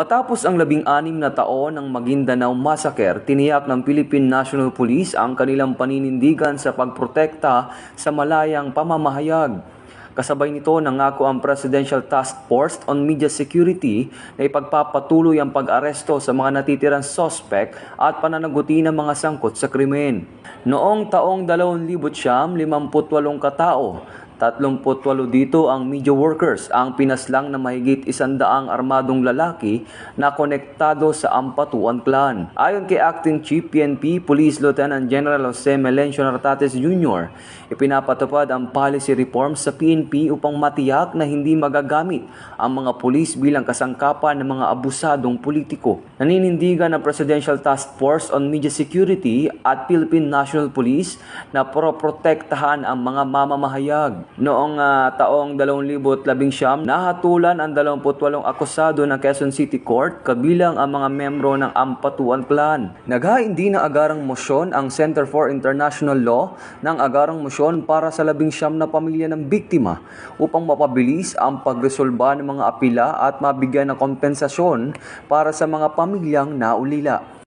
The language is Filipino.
Matapos ang 16 na taon ng Maguindanao Massacre, tiniyak ng Philippine National Police ang kanilang paninindigan sa pagprotekta sa malayang pamamahayag. Kasabay nito, nangako ang Presidential Task Force on Media Security na ipagpapatuloy ang pag-aresto sa mga natitirang sospek at pananaguti ng mga sangkot sa krimen. Noong taong 2009, 58 katao, 38 dito ang media workers ang pinaslang na mahigit 100 armadong lalaki na konektado sa Ampatuan Clan. Ayon kay Acting Chief PNP Police Lieutenant General Jose Melencio Nartates Jr., ipinapatupad ang policy reforms sa PNP upang matiyak na hindi magagamit ang mga pulis bilang kasangkapan ng mga abusadong politiko. Naninindigan ng Presidential Task Force on Media Security at Philippine National Police na proprotektahan ang mga mamamahayag. Noong taong 2019, nahatulan ang 28 akusado ng Quezon City Court kabilang ang mga membro ng Ampatuan Clan. Naghain din ng agarang mosyon ang Center for International Law ng agarang mosyon para sa 19 na pamilya ng biktima upang mapabilis ang pagresolba ng mga apila at mabigyan ng kompensasyon para sa mga pamilyang naulila.